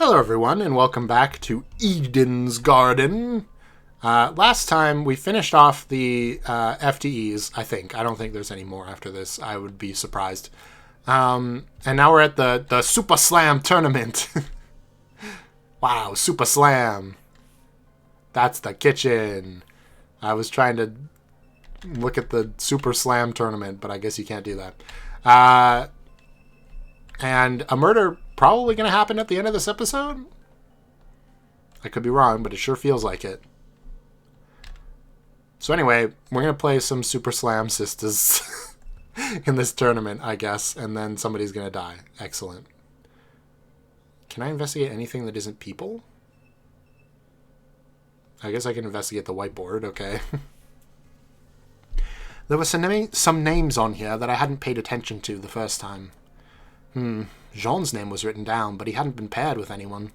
Hello everyone, and welcome back to Eden's Garden. Last time we finished off the FTEs, I think. I don't think there's any more after this. I would be surprised. And now we're at the Super Slam tournament. Wow, Super Slam. That's the kitchen. I was trying to look at the Super Slam tournament, but I guess you can't do that. And a murder probably going to happen at the end of this episode? I could be wrong, but it sure feels like it. So anyway, we're going to play some Super Slam Sisters in this tournament, I guess, and then somebody's going to die. Excellent. Can I investigate anything that isn't people? I guess I can investigate the whiteboard, okay. There were some names on here that I hadn't paid attention to the first time. Jean's name was written down, but he hadn't been paired with anyone.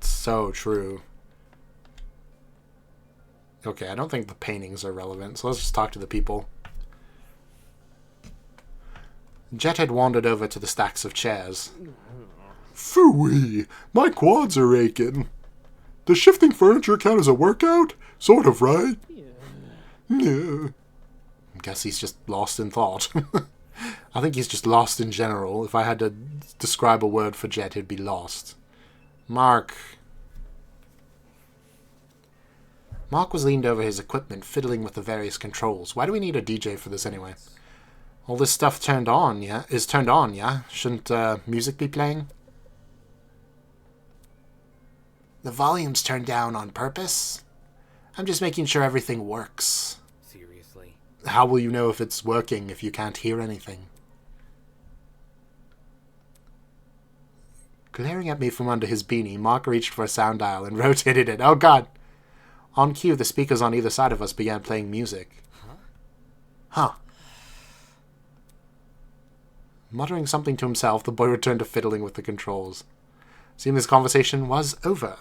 So true. Okay, I don't think the paintings are relevant, so let's just talk to the people. Jet had wandered over to the stacks of chairs. Phooey! My quads are aching. Does shifting furniture count as a workout? Sort of, right? Yeah. Guess he's just lost in thought. I think he's just lost in general. If I had to describe a word for Jet, it'd be lost. Mark. Mark was leaned over his equipment, fiddling with the various controls. Why do we need a DJ for this anyway? All this stuff is turned on, yeah? Shouldn't music be playing? The volume's turned down on purpose. I'm just making sure everything works. Seriously? How will you know if it's working if you can't hear anything? Glaring at me from under his beanie, Mark reached for a sound dial and rotated it. Oh god! On cue, the speakers on either side of us began playing music. Huh. Muttering something to himself, the boy returned to fiddling with the controls. Seemed this conversation was over.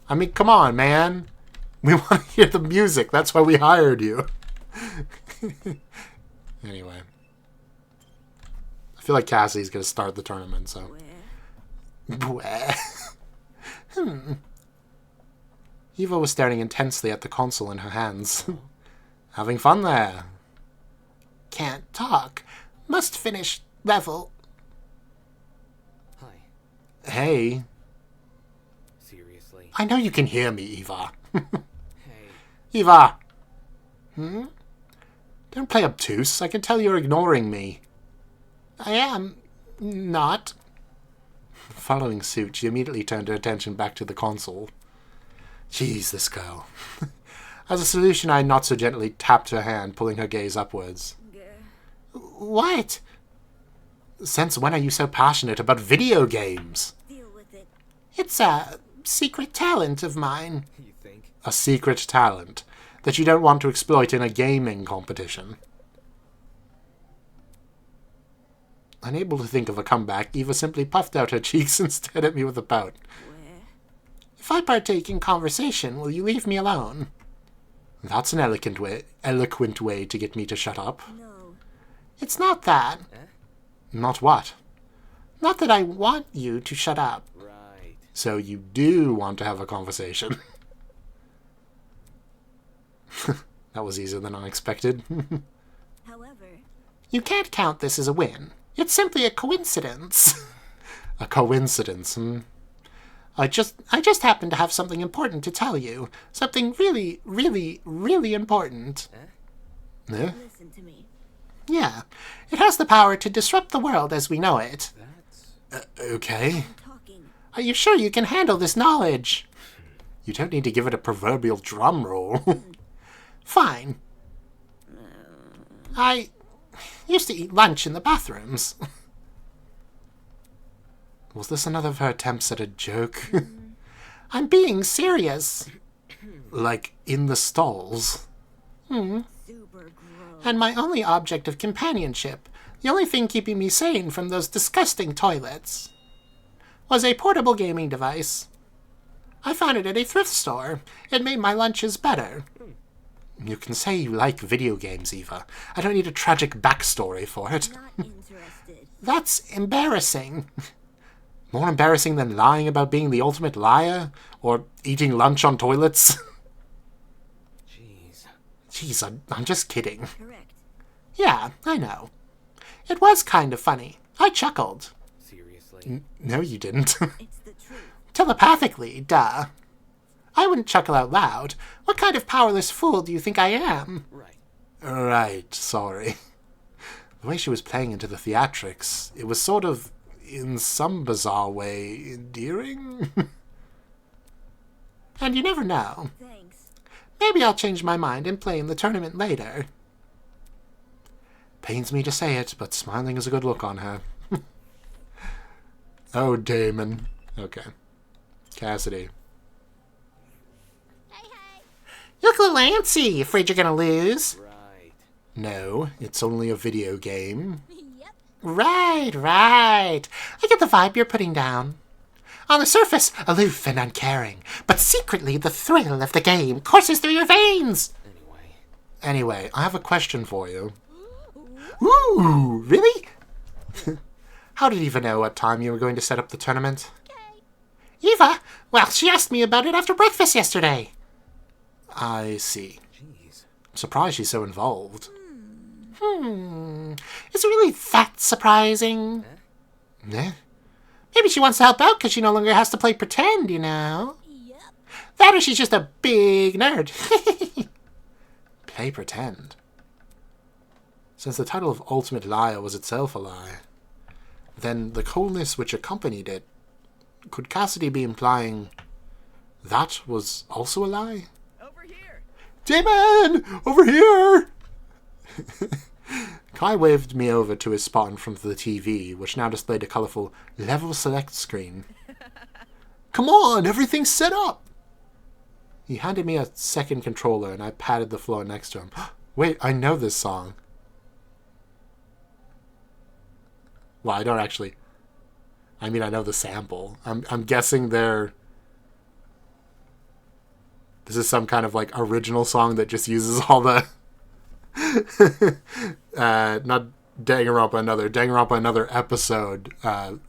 I mean, come on, man! We want to hear the music, that's why we hired you. Anyway. I feel like Cassie's gonna start the tournament, so... Bwah. Eva was staring intensely at the console in her hands. Having fun there. Can't talk. Must finish level. Hi. Hey. Seriously? I know you can hear me, Eva. Hey. Eva! Don't play obtuse. I can tell you're ignoring me. I am not. Following suit, she immediately turned her attention back to the console. Jeez, this girl. As a solution, I not so gently tapped her hand, pulling her gaze upwards. What? Since when are you so passionate about video games? Deal with it. It's a secret talent of mine. You think? A secret talent that you don't want to exploit in a gaming competition. Unable to think of a comeback, Eva simply puffed out her cheeks and stared at me with a pout. If I partake in conversation, will you leave me alone? That's an eloquent way to get me to shut up. No. It's not that. Not what? Not that I want you to shut up. Right. So you do want to have a conversation. That was easier than expected. However, You can't count this as a win. It's simply a coincidence. A coincidence, I just happen to have something important to tell you. Something really, really, really important. Eh? listen to me. Yeah. It has the power to disrupt the world as we know it. That's... Okay. I'm talking. Are you sure you can handle this knowledge? You don't need to give it a proverbial drum roll. Fine. I used to eat lunch in the bathrooms. Was this another of her attempts at a joke? I'm being serious. Like, in the stalls? Super gross. And my only object of companionship, the only thing keeping me sane from those disgusting toilets, was a portable gaming device. I found it at a thrift store. It made my lunches better. You can say you like video games, Eva. I don't need a tragic backstory for it. Not interested. That's embarrassing. More embarrassing than lying about being the ultimate liar? Or eating lunch on toilets? Jeez. Jeez, I'm just kidding. Correct. Yeah, I know. It was kind of funny. I chuckled. Seriously. No, you didn't. It's the truth. Telepathically, duh. I wouldn't chuckle out loud. What kind of powerless fool do you think I am? Right. Right, sorry. The way she was playing into the theatrics, it was sort of, in some bizarre way, endearing. And you never know. Thanks. Maybe I'll change my mind and play in the tournament later. Pains me to say it, but smiling is a good look on her. Oh, Damon. Okay. Cassidy. Hey, hey. You look a little antsy. Afraid you're gonna lose? Right. No, it's only a video game. Yep. Right. I get the vibe you're putting down. On the surface, aloof and uncaring, but secretly the thrill of the game courses through your veins. Anyway, I have a question for you. Ooh, really? How did Eva know what time you were going to set up the tournament? Okay. Eva? Well, she asked me about it after breakfast yesterday. I see. Jeez. I'm surprised she's so involved. Is it really that surprising? Eh? Maybe she wants to help out because she no longer has to play pretend, you know? Yep. That or she's just a big nerd. Play pretend. Since the title of Ultimate Liar was itself a lie, then the coldness which accompanied it, could Cassidy be implying that was also a lie? Over here. Damon! Over here! Kai waved me over to his spot in front of the TV, which now displayed a colourful level select screen. Come on, everything's set up! He handed me a second controller and I patted the floor next to him. Wait, I know this song. Well, I don't actually. I mean, I know the sample. I'm guessing they're. This is some kind of like original song that just uses all the. Not Danganronpa another episode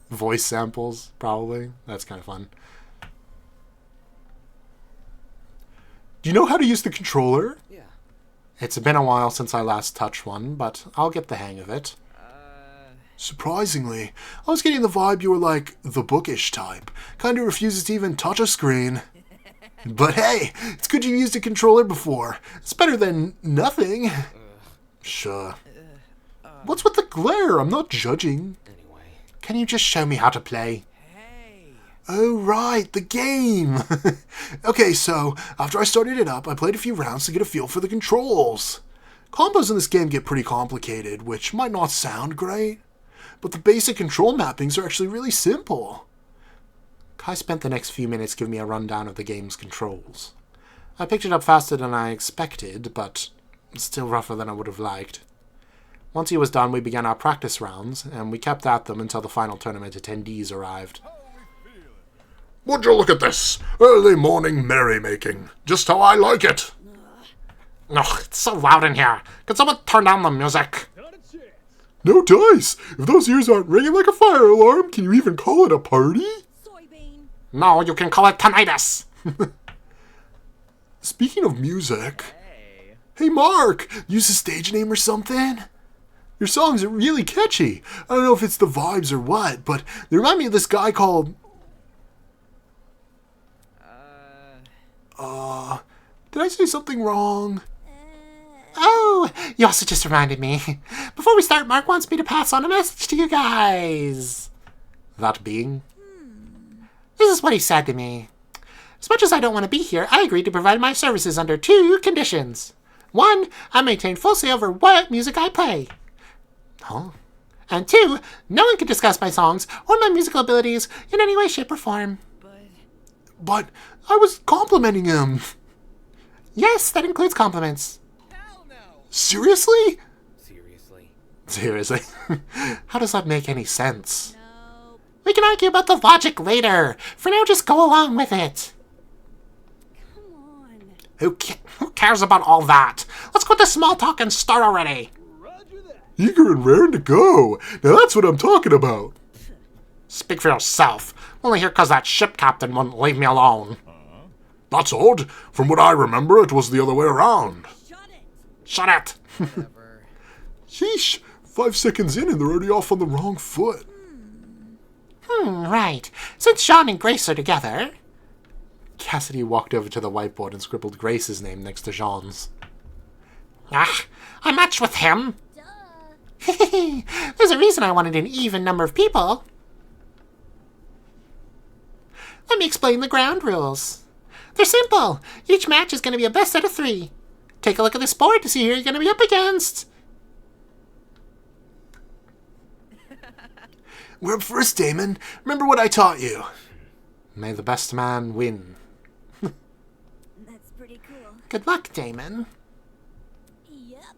voice samples, probably. That's kind of fun. Do you know how to use the controller? Yeah. It's been a while since I last touched one, but I'll get the hang of it. Surprisingly, I was getting the vibe you were like the bookish type. Kinda refuses to even touch a screen. But hey, it's good you used a controller before. It's better than nothing. Sure. What's with the glare? I'm not judging. Anyway. Can you just show me how to play? Hey. Oh, right, the game. Okay, so after I started it up, I played a few rounds to get a feel for the controls. Combos in this game get pretty complicated, which might not sound great, but the basic control mappings are actually really simple. Kai spent the next few minutes giving me a rundown of the game's controls. I picked it up faster than I expected, but still rougher than I would have liked. Once he was done, we began our practice rounds, and we kept at them until the final tournament attendees arrived. Would you look at this? Early morning merrymaking. Just how I like it. Ugh, it's so loud in here. Can someone turn down the music? No dice. If those ears aren't ringing like a fire alarm, can you even call it a party? Soybean. No, you can call it tinnitus. Speaking of music... Hey Mark, use a stage name or something? Your songs are really catchy. I don't know if it's the vibes or what, but they remind me of this guy called... Did I say something wrong? Oh, you also just reminded me. Before we start, Mark wants me to pass on a message to you guys. That being? This is what he said to me. As much as I don't want to be here, I agreed to provide my services under 2 conditions. 1, I maintain full say over what music I play. Huh? And 2, no one can discuss my songs or my musical abilities in any way, shape, or form. But I was complimenting him. Yes, that includes compliments. Hell no. Seriously? Seriously? How does that make any sense? No. We can argue about the logic later. For now, just go along with it. Come on. Who cares about all that? Let's quit the small talk and start already. Eager and raring to go. Now that's what I'm talking about. Speak for yourself. I'm only here 'cause that ship captain wouldn't leave me alone. That's odd. From what I remember, it was the other way around. Shut it! Shut it! Whatever. Sheesh. 5 seconds in and they're already off on the wrong foot. Right. Since Sean and Grace are together... Cassidy walked over to the whiteboard and scribbled Grace's name next to Jean's. Ah, I matched with him. Duh! There's a reason I wanted an even number of people. Let me explain the ground rules. They're simple. Each match is going to be a best out of 3. Take a look at this board to see who you're going to be up against. We're up first, Damon. Remember what I taught you. May the best man win. That's pretty cool. Good luck, Damon. Yep.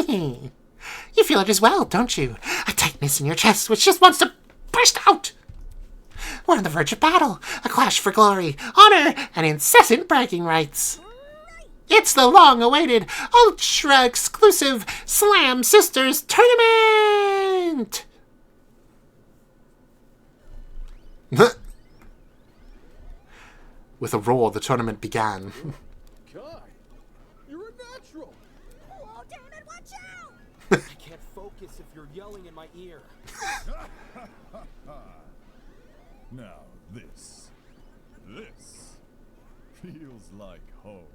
You feel it as well, don't you? A tightness in your chest which just wants to burst out. We're on the verge of battle, a clash for glory, honor, and incessant bragging rights. It's the long-awaited, ultra-exclusive Slam Sisters Tournament! With a roar, the tournament began. God, you're a natural. Oh, Damon, watch out! I can't focus if you're yelling in my ear. Now this feels like home.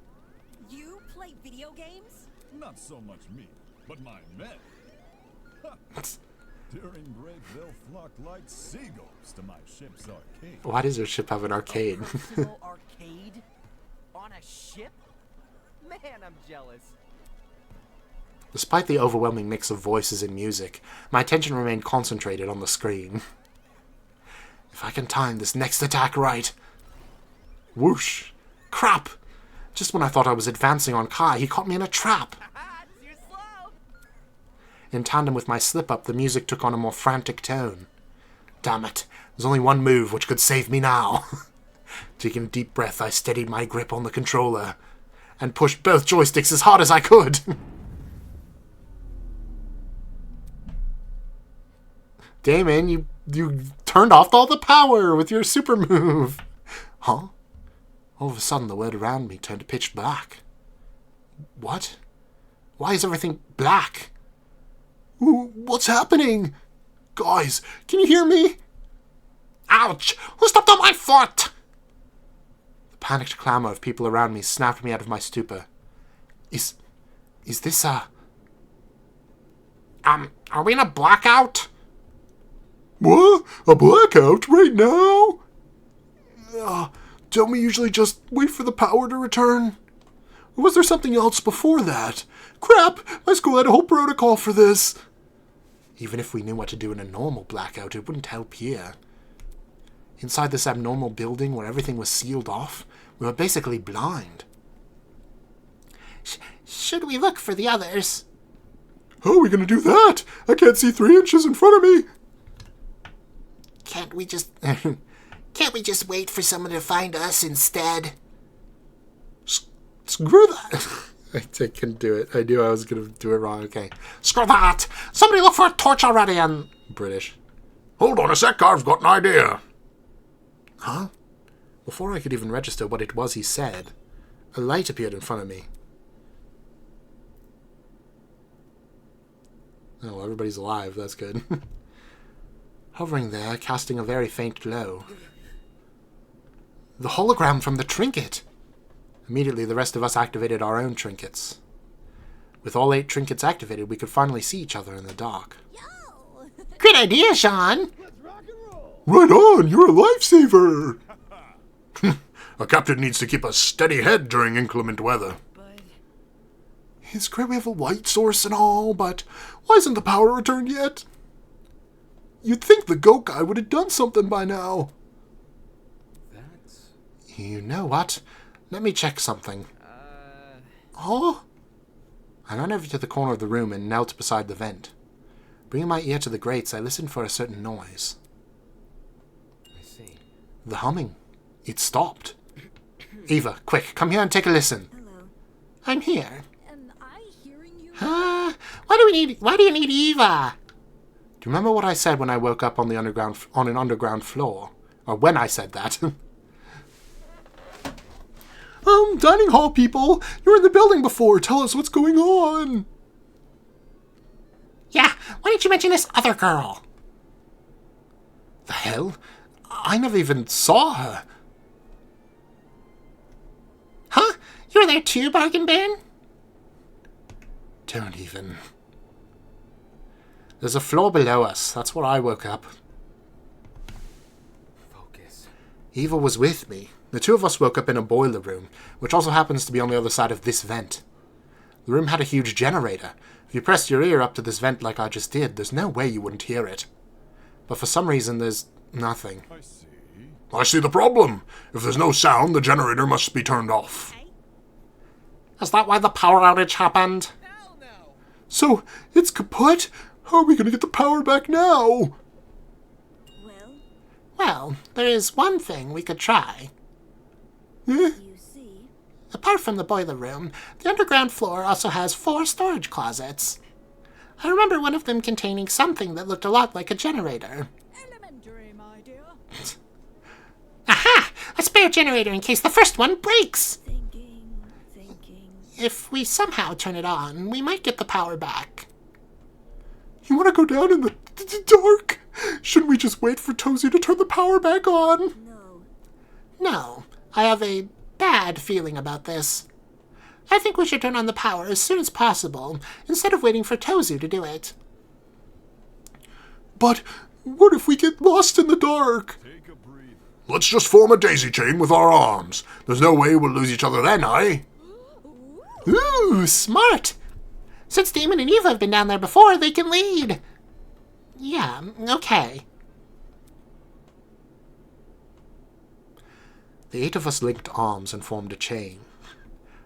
You play video games? Not so much me, but my men. During break, they'll flock like seagulls to my ship's arcade. Why does your ship have an arcade? Personal arcade? On a ship? Man, I'm jealous. Despite the overwhelming mix of voices and music, my attention remained concentrated on the screen. If I can time this next attack right... Whoosh! Crap! Just when I thought I was advancing on Kai, he caught me in a trap. You're slow. In tandem with my slip-up, the music took on a more frantic tone. Damn it, there's only one move which could save me now. Taking a deep breath, I steadied my grip on the controller and pushed both joysticks as hard as I could. Damon, you turned off all the power with your super move. Huh? All of a sudden, the world around me turned pitch black. What? Why is everything black? Ooh, what's happening? Guys, can you hear me? Ouch! Who stepped on my foot? The panicked clamor of people around me snapped me out of my stupor. Is this a... are we in a blackout? What? A blackout right now? Don't we usually just wait for the power to return? Or was there something else before that? Crap! My school had a whole protocol for this. Even if we knew what to do in a normal blackout, it wouldn't help here. Inside this abnormal building where everything was sealed off, we were basically blind. Should we look for the others? How are we going to do that? I can't see 3 inches in front of me. Can't we just wait for someone to find us instead? Screw that. I couldn't do it. I knew I was going to do it wrong. Okay. Screw that! Somebody look for a torch already and... British. Hold on a sec, I've got an idea. Huh? Before I could even register what it was he said, a light appeared in front of me. Oh, everybody's alive. That's good. Hovering there, casting a very faint glow. The hologram from the trinket! Immediately, the rest of us activated our own trinkets. With all 8 trinkets activated, we could finally see each other in the dark. Yo! Good idea, Sean! Right on, you're a lifesaver. A captain needs to keep a steady head during inclement weather. But It's great we have a light source and all, but why isn't the power returned yet? You'd think the goat guy would have done something by now. that's... You know what? Let me check something. Huh? I ran over to the corner of the room and knelt beside the vent. Bringing my ear to the grates, I listened for a certain noise. I see. The humming. It stopped. Eva, quick, come here and take a listen. Hello. I'm here. Am I hearing you? Why do you need Eva? Do you remember what I said when I woke up on the on an underground floor? Or when I said that? Dining hall people! You were in the building before. Tell us what's going on. Yeah, why didn't you mention this other girl? The hell? I never even saw her. Huh? You were there too, Bargain Bin? Don't even. There's a floor below us. That's where I woke up. Focus. Eva was with me. The two of us woke up in a boiler room, which also happens to be on the other side of this vent. The room had a huge generator. If you pressed your ear up to this vent like I just did, there's no way you wouldn't hear it. But for some reason, there's nothing. I see. I see the problem. If there's no sound, the generator must be turned off. Is that why the power outage happened? Hell no. So, it's kaput? How are we going to get the power back now? Well, Well, there is one thing we could try. Eh? you see. Apart from the boiler room, the underground floor also has 4 storage closets. I remember one of them containing something that looked a lot like a generator. Elementary, my dear. Aha! A spare generator in case the first one breaks! Thinking. If we somehow turn it on, we might get the power back. You want to go down in the dark? Shouldn't we just wait for Tozy to turn the power back on? No. No, I have a bad feeling about this. I think we should turn on the power as soon as possible, instead of waiting for Tozu to do it. But what if we get lost in the dark? Take a breather. Let's just form a daisy chain with our arms. There's no way we'll lose each other then, eh? Ooh, smart! Since Damon and Eva have been down there before, they can lead. Yeah, okay. The 8 of us linked arms and formed a chain.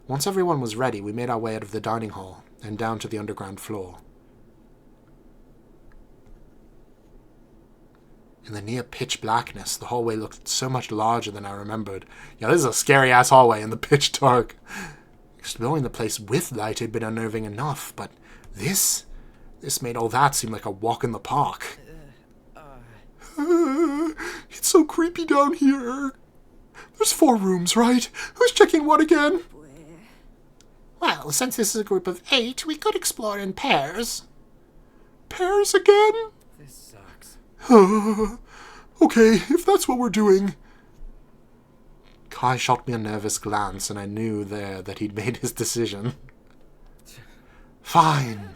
Once everyone was ready, we made our way out of the dining hall and down to the underground floor. In the near pitch blackness, the hallway looked so much larger than I remembered. Yeah, this is a scary-ass hallway in the pitch dark. Exploring the place with light had been unnerving enough, but this made all that seem like a walk in the park. It's so creepy down here. There's 4 rooms, right? Who's checking what again? Well, since this is a group of 8, we could explore in pairs. Pairs again? This sucks. Okay, if that's what we're doing. Kai shot me a nervous glance, and I knew there that he'd made his decision. Fine.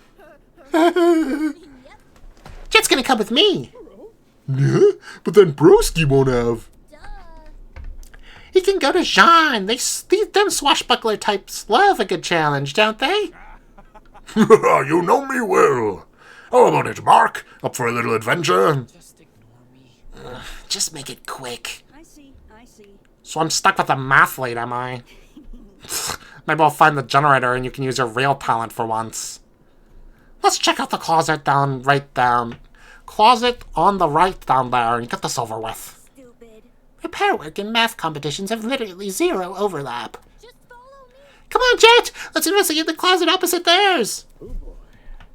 Jet's gonna come with me. Yeah, but then Broski won't have. He can go to Jean. Them swashbuckler types love a good challenge, don't they? You know me well. How about it, Mark? Up for a little adventure? Just ignore me. Just make it quick. I see. So I'm stuck with a math lead, am I? Maybe I'll find the generator and you can use your real talent for once. Let's check out the closet closet on the right down there and get this over with. Stupid. Repair work and math competitions have literally 0 overlap. Just follow me. Come on, Jet! Let's investigate the closet opposite theirs!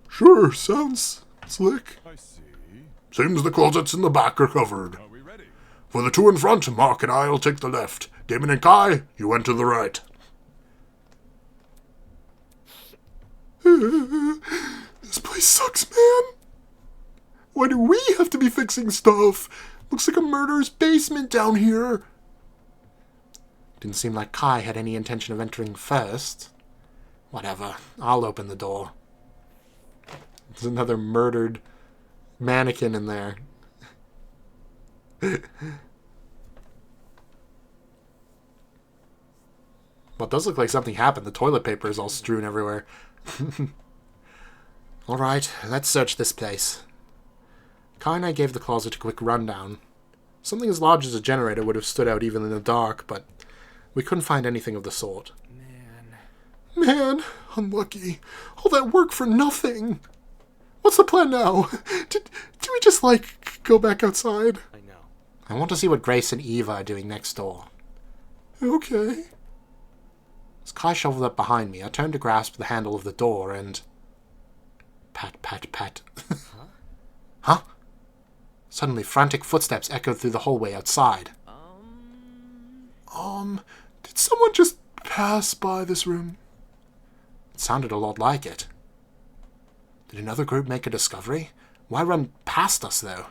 Sure, sounds slick. I see. Seems the closets in the back are covered. Are we ready? For the 2 in front, Mark and I'll take the left. Damon and Kai, you went to the right. This place sucks, man. Why do we have to be fixing stuff? Looks like a murderer's basement down here. Didn't seem like Kai had any intention of entering first. Whatever, I'll open the door. There's another murdered mannequin in there. Well, it does look like something happened. The toilet paper is all strewn everywhere. Alright, let's search this place. Kai and I gave the closet a quick rundown. Something as large as a generator would have stood out even in the dark, but we couldn't find anything of the sort. Man, unlucky. All that work for nothing. What's the plan now? Do we just, go back outside? I know. I want to see what Grace and Eva are doing next door. Okay. As Kai shoveled up behind me, I turned to grasp the handle of the door and... Pat, pat, pat. Huh? Suddenly, frantic footsteps echoed through the hallway outside. Did someone just pass by this room? It sounded a lot like it. Did another group make a discovery? Why run past us, though?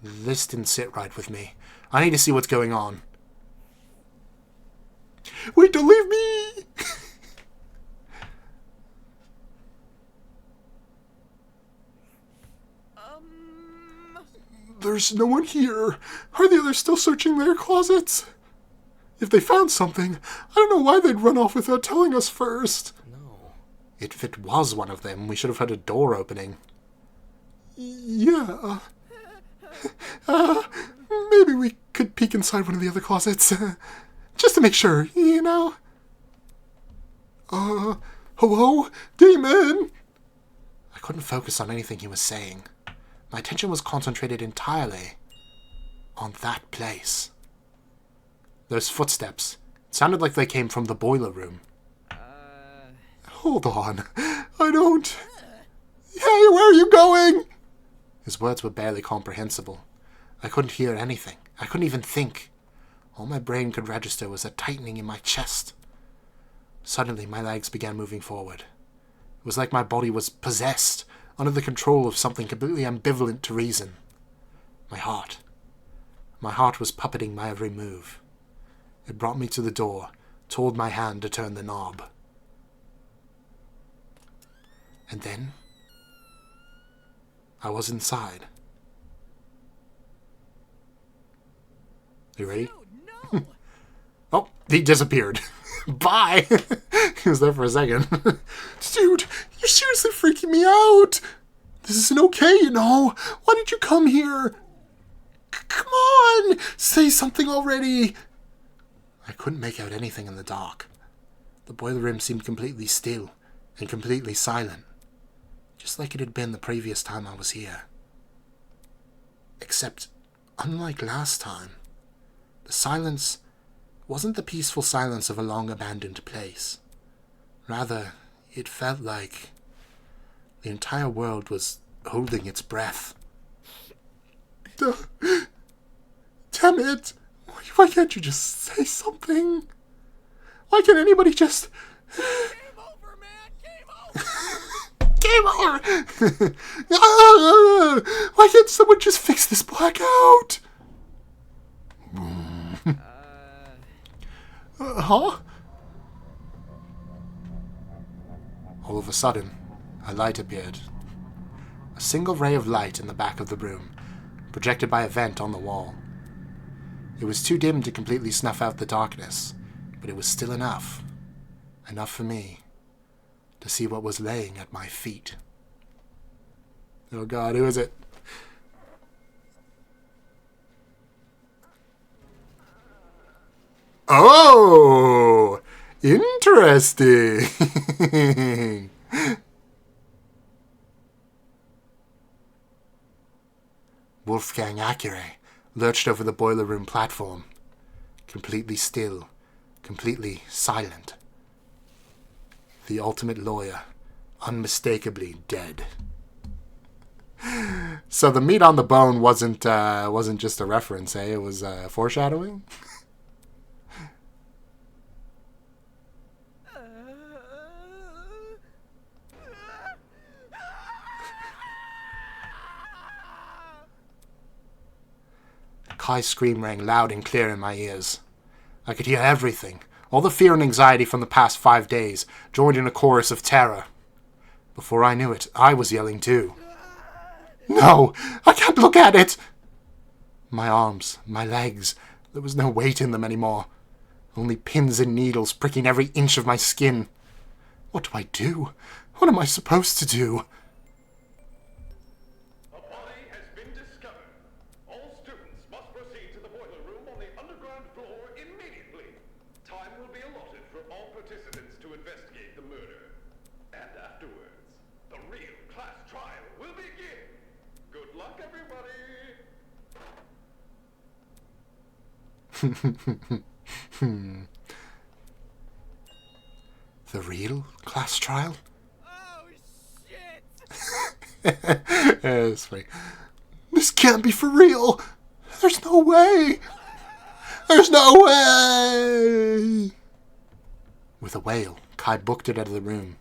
This didn't sit right with me. I need to see what's going on. Wait, don't leave me! There's no one here. Are the others still searching their closets? If they found something, I don't know why they'd run off without telling us first. No. If it was one of them, we should have heard a door opening. Yeah. Maybe we could peek inside one of the other closets. Just to make sure, you know? Hello? Demon? I couldn't focus on anything he was saying. My attention was concentrated entirely on that place. Those footsteps. It sounded like they came from the boiler room. Hold on. I don't... Hey, where are you going? His words were barely comprehensible. I couldn't hear anything. I couldn't even think. All my brain could register was a tightening in my chest. Suddenly, my legs began moving forward. It was like my body was possessed, under the control of something completely ambivalent to reason. My heart. My heart was puppeting my every move. It brought me to the door, told my hand to turn the knob. And then, I was inside. You ready? No. Oh, he disappeared. Bye! He was there for a second. Dude, you're seriously freaking me out. This isn't okay, you know. Why did you come here? Come on! Say something already. I couldn't make out anything in the dark. The boiler room seemed completely still and completely silent, just like it had been the previous time I was here. Except, unlike last time, the silence wasn't the peaceful silence of a long-abandoned place. Rather, it felt like the entire world was holding its breath. Damn it! Why can't you just say something? Why can't anybody just... Game over, man. Game Game over. over! Why can't someone just fix this blackout? Huh? All of a sudden, a light appeared. A single ray of light in the back of the room, projected by a vent on the wall. It was too dim to completely snuff out the darkness, but it was still enough. Enough for me to see what was laying at my feet. Oh God, who is it? Oh! Interesting! Wolfgang Acure lurched over the boiler room platform, completely still, completely silent. The ultimate lawyer, unmistakably dead. So the meat on the bone wasn't just a reference, eh? It was foreshadowing. Kai's scream rang loud and clear in my ears. I could hear everything. All the fear and anxiety from the past 5 days joined in a chorus of terror. Before I knew it, I was yelling too. No! I can't look at it! My arms, my legs, there was no weight in them anymore. Only pins and needles pricking every inch of my skin. What do I do? What am I supposed to do? A body has been discovered. All students must proceed to the boiler room on the underground floor immediately. Time will be allotted for all participants to investigate the murder. And afterwards, the real class trial will begin. Good luck, everybody. The real class trial? Oh shit. It's funny. This can't be for real. There's no way. There's no way. With a wail, Kai booked it out of the room.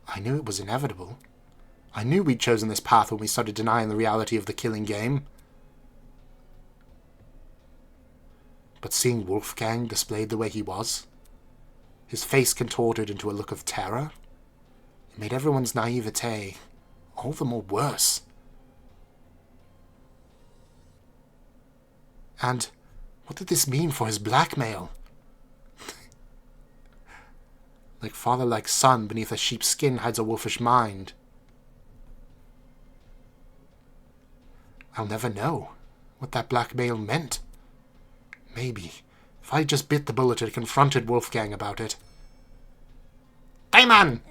I knew it was inevitable. I knew we'd chosen this path when we started denying the reality of the killing game. But seeing Wolfgang displayed the way he was, his face contorted into a look of terror, it made everyone's naivete all the more worse. And what did this mean for his blackmail? Like father, like son, beneath a sheep's skin hides a wolfish mind. I'll never know what that blackmail meant. Maybe, if I just bit the bullet and confronted Wolfgang about it. Damon!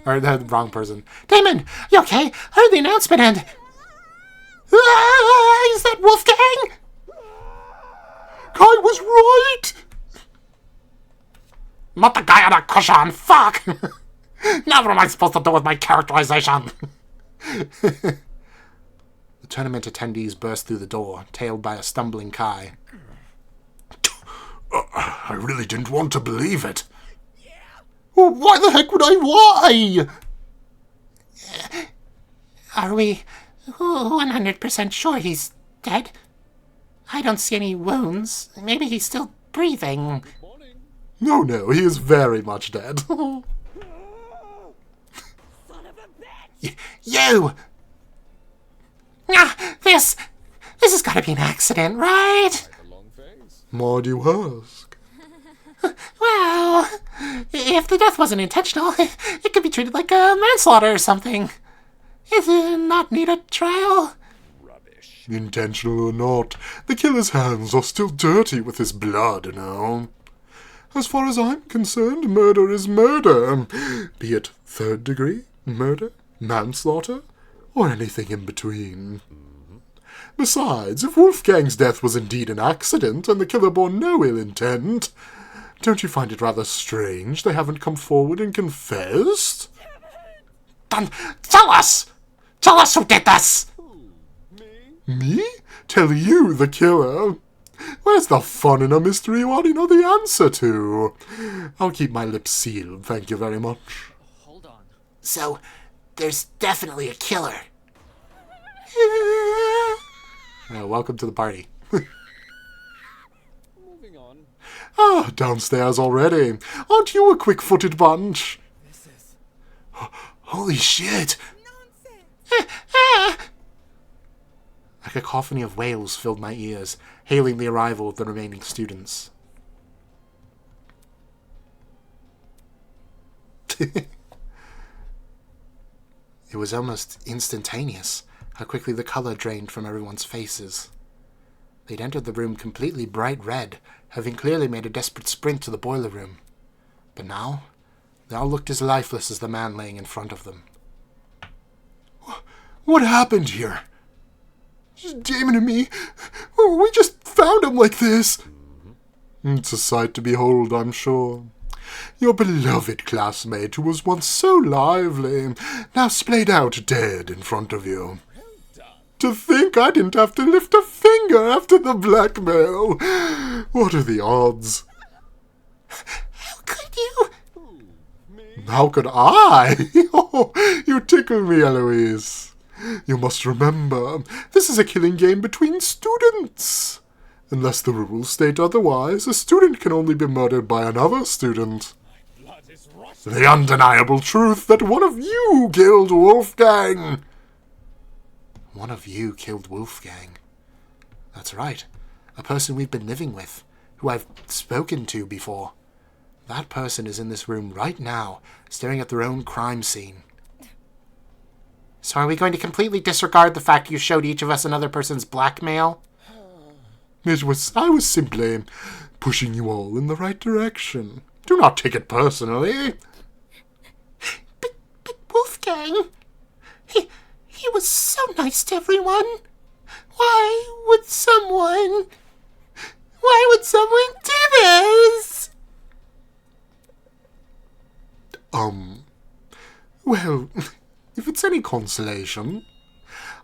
Or the wrong person. Damon, you okay? I heard the announcement and... Ah, is that Wolfgang? Kai was right. Not the guy on a cushion, fuck! Now what am I supposed to do with my characterization? The tournament attendees burst through the door, tailed by a stumbling Kai. I really didn't want to believe it. Why the heck would I lie? Are we 100% sure he's dead? I don't see any wounds. Maybe he's still breathing. No, he is very much dead. Son of a bitch! You! Ah, this has got to be an accident, right? Why do you ask? Well, if the death wasn't intentional, it could be treated like a manslaughter or something. Is it not need a trial? Intentional or not, the killer's hands are still dirty with his blood, you know. As far as I'm concerned, murder is murder. Be it third degree, murder, manslaughter, or anything in between. Besides, if Wolfgang's death was indeed an accident and the killer bore no ill intent, don't you find it rather strange they haven't come forward and confessed? Then tell us! Tell us who did this! Me? Tell you, the killer? Where's the fun in a mystery you already know the answer to? I'll keep my lips sealed, thank you very much. Hold on. So, there's definitely a killer. Welcome to the party. Moving on. Ah, downstairs already. Aren't you a quick-footed bunch? This is Holy shit! A cacophony of wails filled my ears, hailing the arrival of the remaining students. It was almost instantaneous how quickly the color drained from everyone's faces. They'd entered the room completely bright red, having clearly made a desperate sprint to the boiler room. But now, they all looked as lifeless as the man laying in front of them. What happened here? Damon and me, we just found him like this. It's a sight to behold, I'm sure. Your beloved classmate who was once so lively, now splayed out dead in front of you. To think I didn't have to lift a finger after the blackmail. What are the odds? How could you? How could I? Oh, you tickle me, Eloise. You must remember, this is a killing game between students. Unless the rules state otherwise, a student can only be murdered by another student. The undeniable truth that one of you killed Wolfgang. One of you killed Wolfgang. That's right. A person we've been living with, who I've spoken to before. That person is in this room right now, staring at their own crime scene. So are we going to completely disregard the fact you showed each of us another person's blackmail? I was simply pushing you all in the right direction. Do not take it personally. But Wolfgang, he was so nice to everyone. Why would someone do this? Well, if it's any consolation,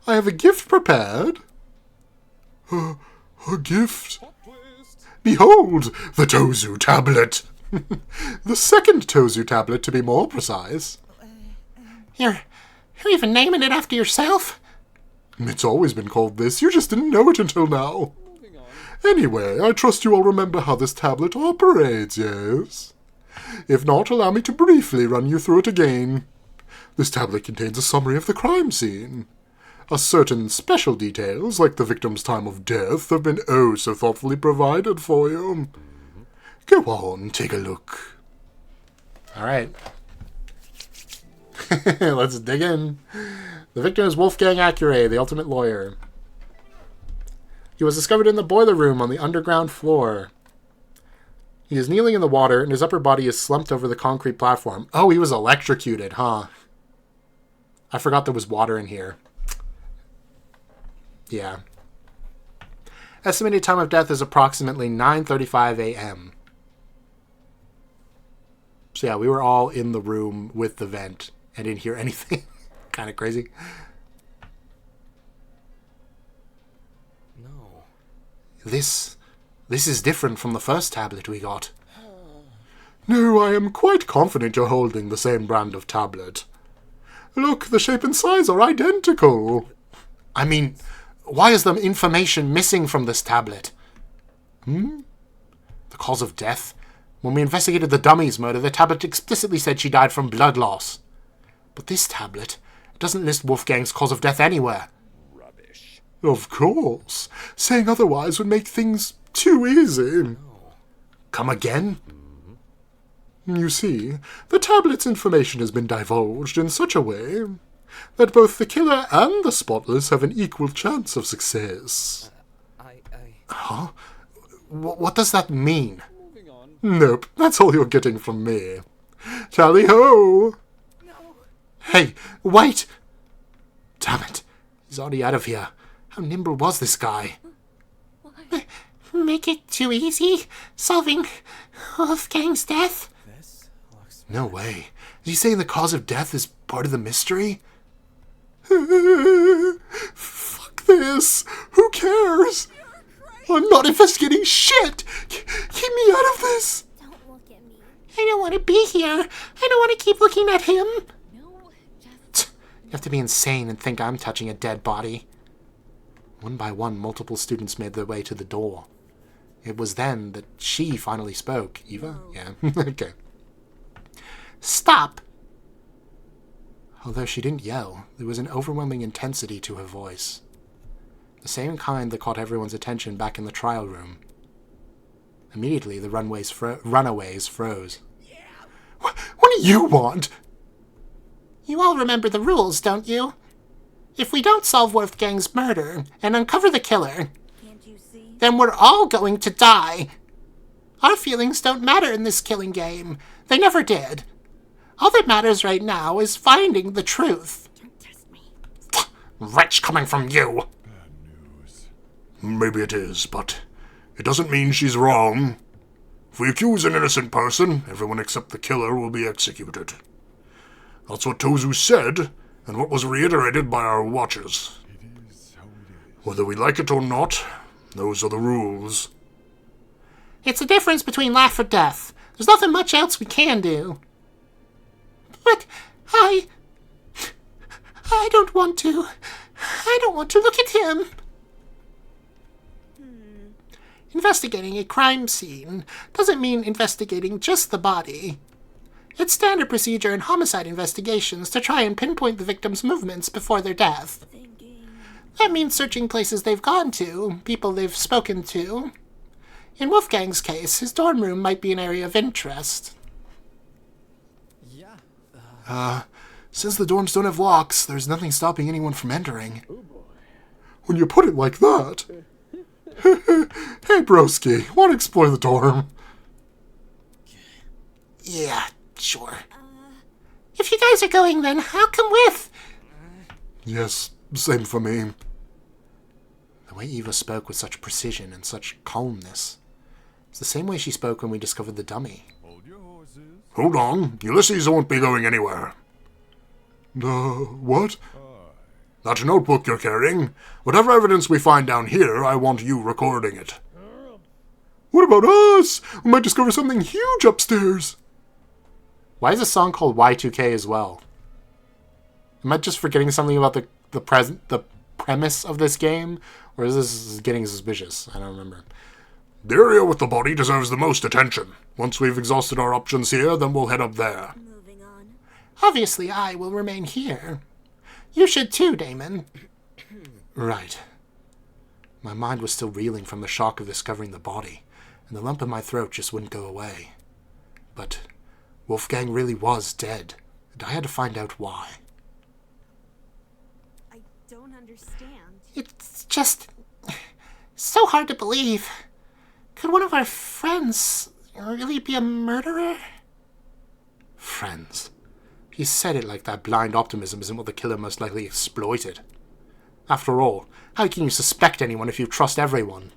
I have a gift prepared. A gift? Behold, the Tozu tablet. The second Tozu tablet, to be more precise. You're even naming it after yourself? It's always been called this, you just didn't know it until now. Anyway, I trust you all remember how this tablet operates, yes? If not, allow me to briefly run you through it again. This tablet contains a summary of the crime scene. Certain special details, like the victim's time of death, have been oh so thoughtfully provided for you. Go on, take a look. Alright. Let's dig in. The victim is Wolfgang Acure, the ultimate lawyer. He was discovered in the boiler room on the underground floor. He is kneeling in the water, and his upper body is slumped over the concrete platform. Oh, he was electrocuted, huh? I forgot there was water in here. Yeah. Estimated time of death is approximately 9:35 a.m. So yeah, we were all in the room with the vent and didn't hear anything. Kind of crazy. No. This is different from the first tablet we got. No, I am quite confident you're holding the same brand of tablet. Look, the shape and size are identical. I mean, why is the information missing from this tablet? The cause of death? When we investigated the dummy's murder, the tablet explicitly said she died from blood loss. But this tablet doesn't list Wolfgang's cause of death anywhere. Rubbish. Of course. Saying otherwise would make things too easy. Come again? You see, the tablet's information has been divulged in such a way that both the killer and the spotless have an equal chance of success. Huh? What does that mean? Moving on. Nope, that's all you're getting from me. Tally-ho! Hey, wait! Damn it. He's already out of here. How nimble was this guy? Make it too easy? Solving Wolfgang's death? This looks... No way. Is he saying the cause of death is part of the mystery? Fuck this! Who cares? I'm not investigating shit! Keep me out of this! Don't look at me. I don't want to be here. I don't want to keep looking at him. No, just... You have to be insane and think I'm touching a dead body. One by one, multiple students made their way to the door. It was then that she finally spoke. Eva? Yeah. Okay. Stop! Although she didn't yell, there was an overwhelming intensity to her voice. The same kind that caught everyone's attention back in the trial room. Immediately, the runaways froze. What do you want? You all remember the rules, don't you? If we don't solve Wolfgang's murder and uncover the killer, Can't you see? then we're all going to die. Our feelings don't matter in this killing game. They never did. All that matters right now is finding the truth. Don't test me. Wretch coming from you. Maybe it is, but it doesn't mean she's wrong. If we accuse an innocent person, everyone except the killer will be executed. That's what Tozu said, and what was reiterated by our watchers. Whether we like it or not, those are the rules. It's the difference between life or death. There's nothing much else we can do. But I don't want to. I don't want to look at him. Investigating a crime scene doesn't mean investigating just the body. It's standard procedure in homicide investigations to try and pinpoint the victim's movements before their death. That means searching places they've gone to, people they've spoken to. In Wolfgang's case, his dorm room might be an area of interest. Yeah. Since the dorms don't have locks, there's nothing stopping anyone from entering. When you put it like that... Hey, broski, want to explore the dorm? Yeah, sure. If you guys are going, then I'll come with. Yes, same for me. The way Eva spoke with such precision and such calmness. It's the same way she spoke when we discovered the dummy. Hold your horses. Hold on, Ulysses won't be going anywhere. What? That notebook you're carrying. Whatever evidence we find down here, I want you recording it. What about us? We might discover something huge upstairs. Why is a song called Y2K as well? Am I just forgetting something about the premise of this game? Or is this getting suspicious? I don't remember. The area with the body deserves the most attention. Once we've exhausted our options here, then we'll head up there. Moving on. Obviously, I will remain here. You should too, Damon. Right. My mind was still reeling from the shock of discovering the body, and the lump in my throat just wouldn't go away. But Wolfgang really was dead, and I had to find out why. I don't understand. It's just so hard to believe. Could one of our friends really be a murderer? Friends. He said it like that blind optimism isn't what the killer most likely exploited. After all, how can you suspect anyone if you trust everyone?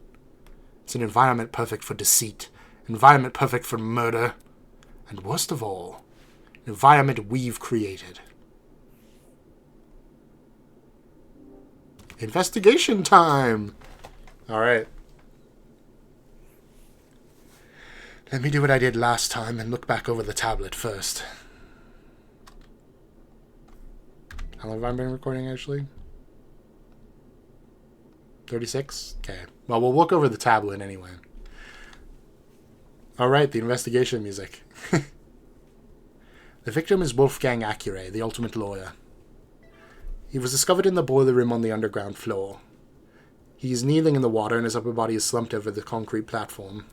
It's an environment perfect for deceit, an environment perfect for murder, and worst of all, an environment we've created. Investigation time! Alright. Let me do what I did last time and look back over the tablet first. How long have I been recording, actually? 36? Okay. Well, we'll look over the tablet anyway. Alright, the investigation music. The victim is Wolfgang Acure, the ultimate lawyer. He was discovered in the boiler room on the underground floor. He is kneeling in the water and his upper body is slumped over the concrete platform.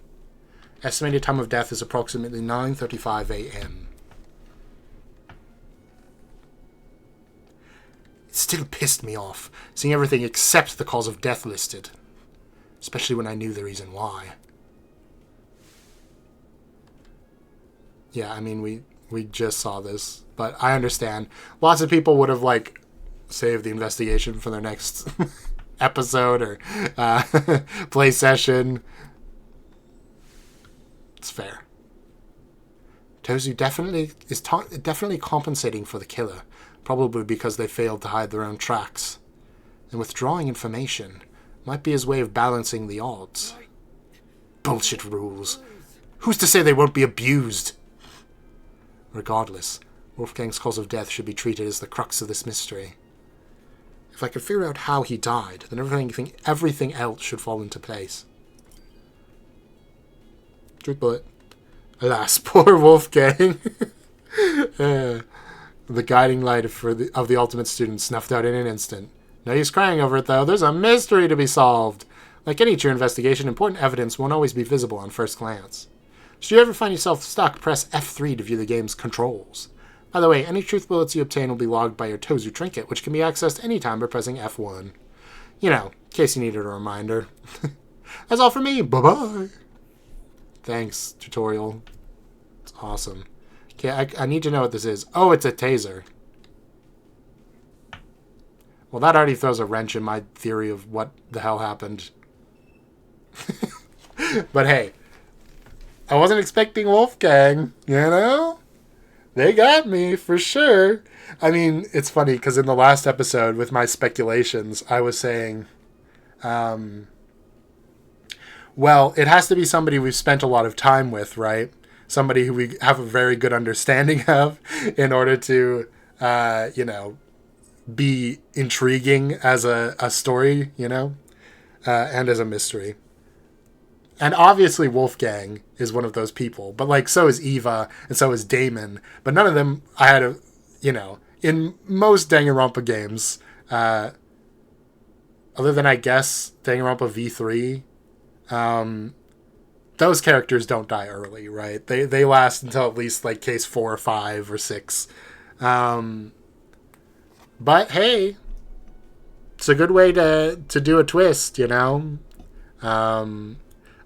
Estimated time of death is approximately 9:35 a.m. It still pissed me off, seeing everything except the cause of death listed. Especially when I knew the reason why. Yeah, I mean, we just saw this, but I understand. Lots of people would have, like, saved the investigation for their next episode or play session. It's fair. Tozu definitely compensating for the killer, probably because they failed to hide their own tracks. And withdrawing information might be his way of balancing the odds. Bullshit rules. Who's to say they won't be abused? Regardless, Wolfgang's cause of death should be treated as the crux of this mystery. If I could figure out how he died, then everything else should fall into place. Truth bullet. Alas, poor Wolfgang. The guiding light of the ultimate student snuffed out in an instant. No use crying over it, though. There's a mystery to be solved. Like any true investigation, important evidence won't always be visible on first glance. Should you ever find yourself stuck, press F3 to view the game's controls. By the way, any truth bullets you obtain will be logged by your Tozu trinket, which can be accessed anytime by pressing F1. You know, in case you needed a reminder. That's all for me. Bye-bye. Thanks, tutorial. It's awesome. Okay, I need to know what this is. Oh, it's a taser. Well, that already throws a wrench in my theory of what the hell happened. But hey, I wasn't expecting Wolfgang, you know? They got me, for sure. I mean, it's funny, because in the last episode, with my speculations, I was saying, well, it has to be somebody we've spent a lot of time with, right? Somebody who we have a very good understanding of in order to, you know, be intriguing as a story, you know, and as a mystery. And obviously Wolfgang is one of those people, but like so is Eva and so is Damon. But none of them I had a, you know, in most Danganronpa games, other than I guess Danganronpa V3, those characters don't die early, right? They last until at least like case 4 or 5 or 6. But hey, it's a good way to do a twist, you know?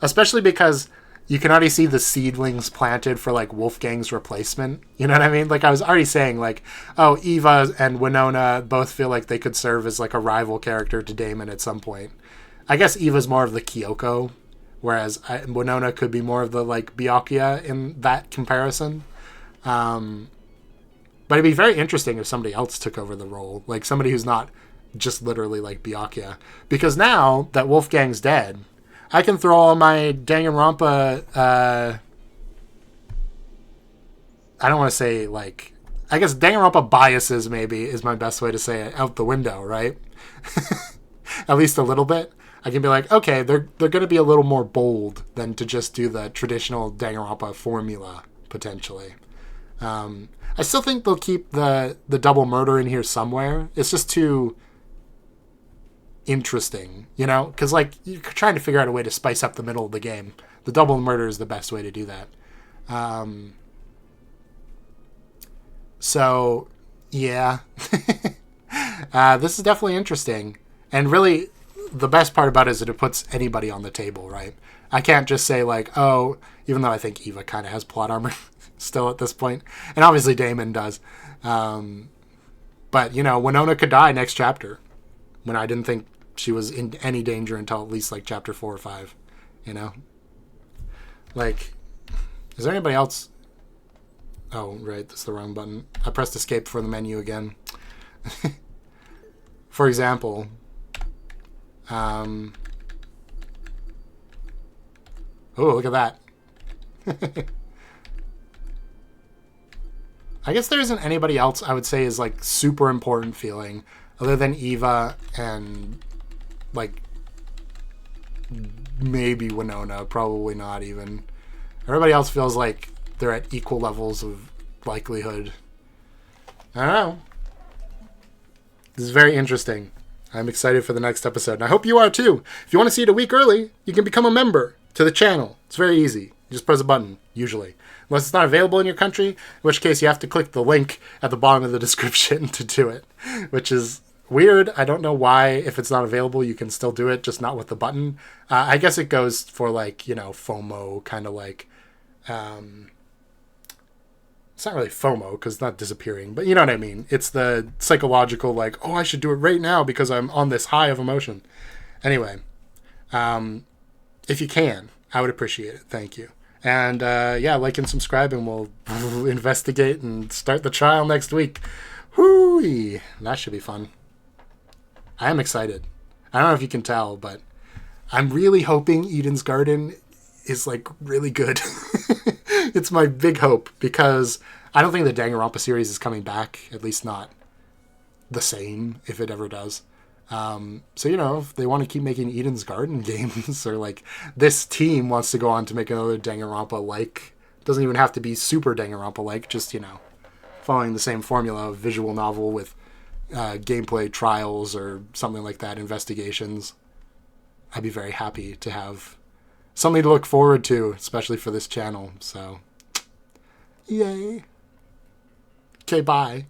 Especially because you can already see the seedlings planted for, like, Wolfgang's replacement. You know what I mean? Like, I was already saying, like, oh, Eva and Winona both feel like they could serve as, like, a rival character to Damon at some point. I guess Eva's more of the Kyoko, whereas Winona could be more of the, like, Byakuya in that comparison. But But it'd be very interesting if somebody else took over the role, like somebody who's not just literally like Byakuya. Because now that Wolfgang's dead, I can throw all my Danganronpa, I don't want to say like, I guess Danganronpa biases maybe is my best way to say it, out the window, right? At least a little bit. I can be like, okay, they're going to be a little more bold than to just do the traditional Danganronpa formula, potentially. I still think they'll keep the double murder in here somewhere. It's just too interesting, you know? Because, like, you're trying to figure out a way to spice up the middle of the game. The double murder is the best way to do that. So, yeah. This is definitely interesting. And really, the best part about it is that it puts anybody on the table, right? I can't just say, like, oh, even though I think Eva kind of has plot armor still at this point. And obviously Damon does. But, you know, Winona could die next chapter. When I didn't think she was in any danger until at least, like, chapter 4 or 5. You know? Like, is there anybody else? Oh, right, that's the wrong button. I pressed escape for the menu again. For example, oh, look at that. I guess there isn't anybody else I would say is like super important feeling other than Eva and like maybe Winona, probably not even. Everybody else feels like they're at equal levels of likelihood. I don't know. This is very interesting. I'm excited for the next episode, and I hope you are too. If you want to see it a week early, you can become a member to the channel. It's very easy. You just press a button, usually. Unless it's not available in your country, in which case you have to click the link at the bottom of the description to do it, which is weird. I don't know why, if it's not available, you can still do it, just not with the button. I guess it goes for, like, you know, FOMO, kind of like... it's not really FOMO because it's not disappearing, but you know what I mean. It's the psychological, like, oh, I should do it right now because I'm on this high of emotion. Anyway, if you can, I would appreciate it. Thank you. And yeah, like and subscribe, and we'll investigate and start the trial next week. Whoo-wee. That should be fun. I am excited. I don't know if you can tell, but I'm really hoping Eden's Garden is like really good. It's my big hope because I don't think the Danganronpa series is coming back, at least not the same, if it ever does. So, you know, if they want to keep making Eden's Garden games, or like this team wants to go on to make another Danganronpa-like, doesn't even have to be super Danganronpa-like, just, you know, following the same formula of visual novel with gameplay trials or something like that, investigations, I'd be very happy to have something to look forward to, especially for this channel. So, yay. Okay, bye.